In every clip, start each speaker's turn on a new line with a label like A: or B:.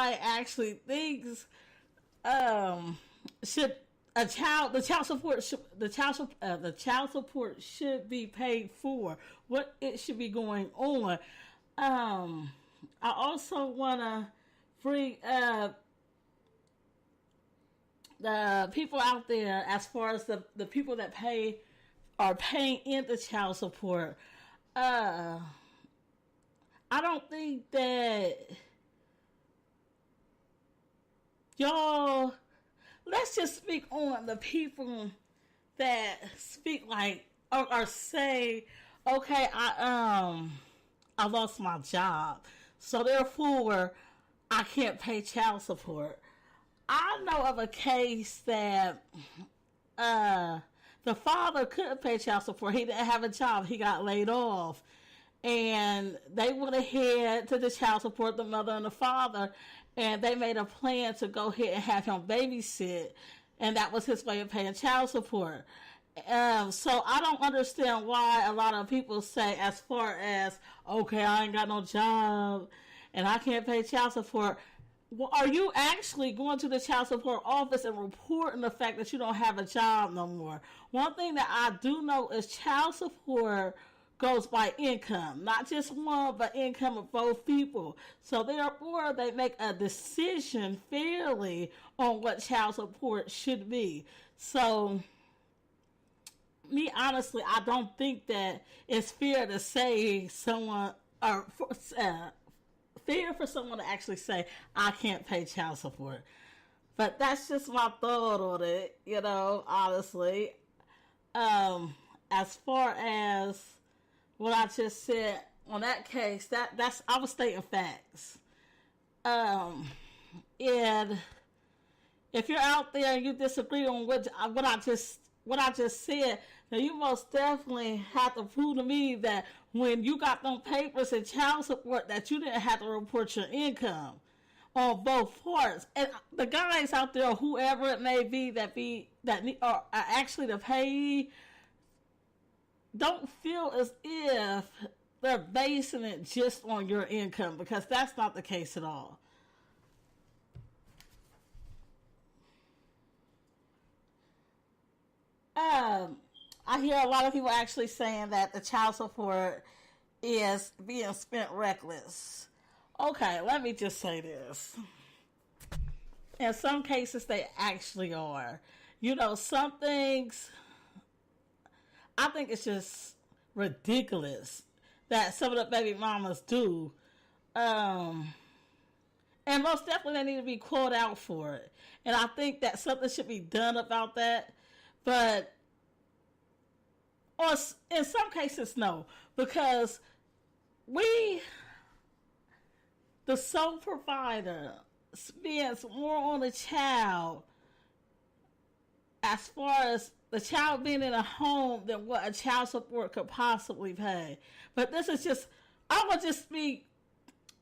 A: everybody actually thinks should the child support should be paid for, what it should be going on. I also want to bring up the people out there, as far as the people that are paying into child support. I don't think that y'all, let's just speak on the people that speak like, or say, okay, I lost my job, so therefore I can't pay child support. I know of a case that the father couldn't pay child support. He didn't have a job. He got laid off. And they went ahead to the child support, the mother and the father, and they made a plan to go ahead and have him babysit. And that was his way of paying child support. So I don't understand why a lot of people say, as far as, okay, I ain't got no job and I can't pay child support. Well, are you actually going to the child support office and reporting the fact that you don't have a job no more? One thing that I do know is child support goes by income, not just one, but income of both people. So therefore, they make a decision fairly on what child support should be. So, me honestly, I don't think that it's fair to say someone, or fair for someone to actually say, I can't pay child support. But that's just my thought on it, honestly. As far as what I just said on that case, that's I was stating facts. And if you're out there and you disagree on what I just said, then you most definitely have to prove to me that when you got them papers and child support, that you didn't have to report your income on both parts. And the guys out there, whoever it may be that are actually the payee, don't feel as if they're basing it just on your income, because that's not the case at all. I hear a lot of people actually saying that the child support is being spent reckless. Okay, let me just say this. In some cases, they actually are. Some things, I think it's just ridiculous that some of the baby mamas do. And most definitely they need to be called out for it. And I think that something should be done about that. But in some cases, no. Because the sole provider, spends more on the child, as far as the child being in a home, than what a child support could possibly pay. But this is just, I would just speak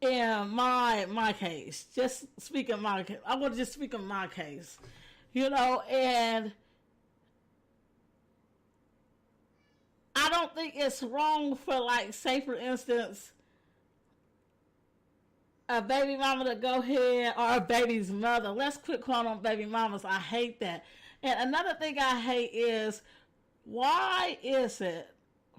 A: in my case. Just speak in my case. I would just speak in my case. And I don't think it's wrong for, like, say for instance, a baby mama to go ahead, or a baby's mother. Let's quit calling them baby mamas. I hate that. And another thing I hate is, why is it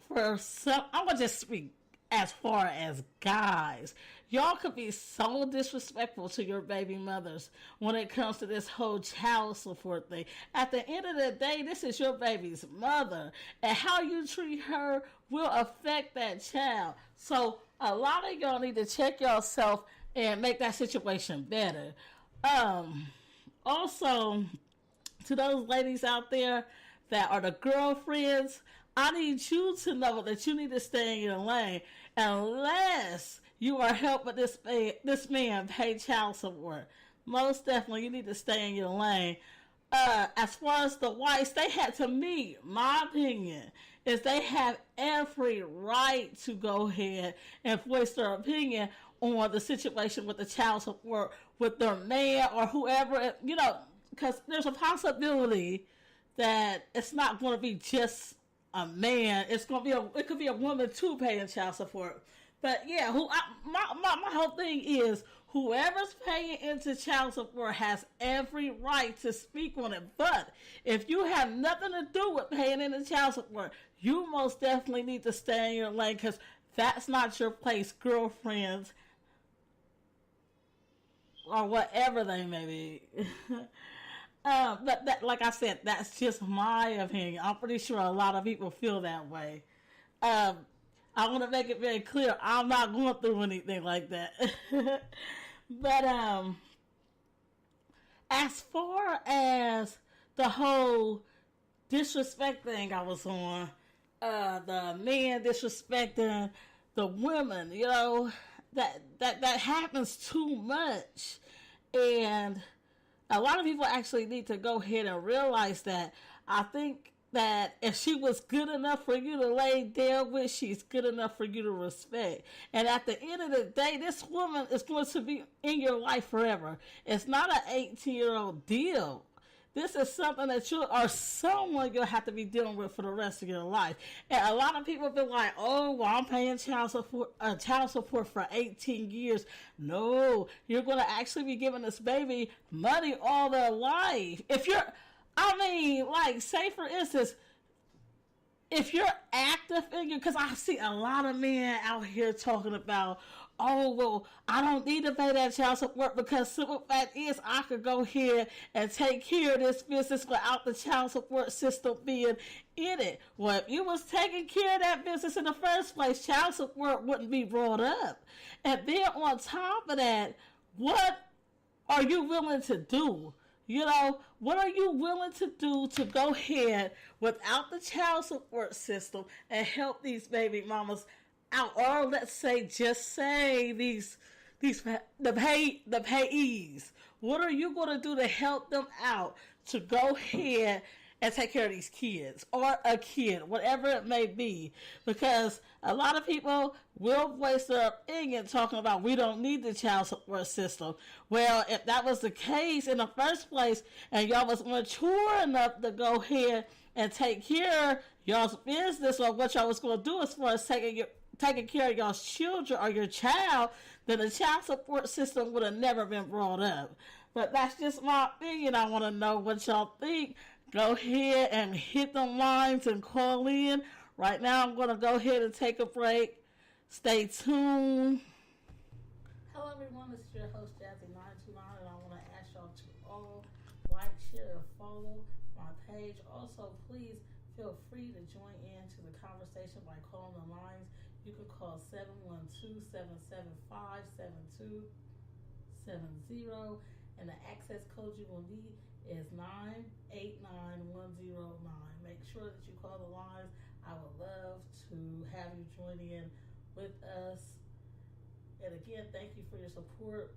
A: for some, I'm going to just speak as far as guys, y'all could be so disrespectful to your baby mothers when it comes to this whole child support thing. At the end of the day, this is your baby's mother, and how you treat her will affect that child. So a lot of y'all need to check yourself and make that situation better. Also, to those ladies out there that are the girlfriends, I need you to know that you need to stay in your lane unless you are helping this man pay child support. Most definitely, you need to stay in your lane. As far as the whites, they had, to me, my opinion is they have every right to go ahead and voice their opinion on the situation with the child support with their man or whoever, because there's a possibility that it's not going to be just a man. It could be a woman too paying child support. But yeah, my whole thing is whoever's paying into child support has every right to speak on it. But if you have nothing to do with paying into child support, you most definitely need to stay in your lane because that's not your place, girlfriends, or whatever they may be. But that, like I said, that's just my opinion. I'm pretty sure a lot of people feel that way. I want to make it very clear, I'm not going through anything like that. But as far as the whole disrespect thing I was on, the men disrespecting the women, you know, that happens too much. And a lot of people actually need to go ahead and realize that. I think that if she was good enough for you to lay down with, she's good enough for you to respect. And at the end of the day, this woman is going to be in your life forever. It's not an 18-year-old deal. This is something that you or someone you'll have to be dealing with for the rest of your life. And a lot of people be like, oh, well, I'm paying child support for 18 years. No, you're going to actually be giving this baby money all their life. Say for instance, if you're active in your, because I see a lot of men out here talking about, oh, well, I don't need to pay that child support because simple fact is I could go here and take care of this business without the child support system being in it. Well, if you was taking care of that business in the first place, child support wouldn't be brought up. And then on top of that, what are you willing to do? You know, what are you willing to do to go ahead without the child support system and help these baby mamas out? Or let's say, just say the payees. What are you going to do to help them out to go ahead and take care of these kids or a kid, whatever it may be? Because a lot of people will voice their opinion talking about we don't need the child support system. Well, if that was the case in the first place and y'all was mature enough to go ahead and take care of y'all's business or what y'all was going to do as far as taking care of y'all's children or your child, then the child support system would have never been brought up. But that's just my opinion. I want to know what y'all think. Go ahead and hit them lines and call in. Right now, I'm going to go ahead and take a break. Stay tuned. Hello, everyone. This is your host, Jazzy929, and I want to ask y'all to all like, share, and follow my page. Also, please feel free to join in to the conversation by calling the lines. You can call 712-775-7270, and the access code you will need is 989109. Make sure that you call the lines. I would love to have you join in with us. And again, thank you for your support.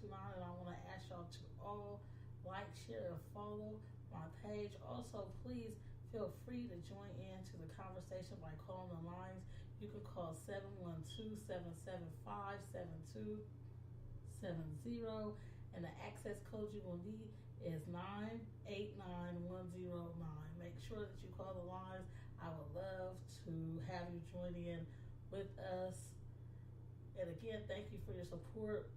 A: tonight, and I want to ask y'all to all like, share, and follow my page. Also, please feel free to join in to the conversation by calling the lines. You can call 712-775-7270, and the access code you will need is 989109. Make sure that you call the lines. I would love to have you join in with us. And again, thank you for your support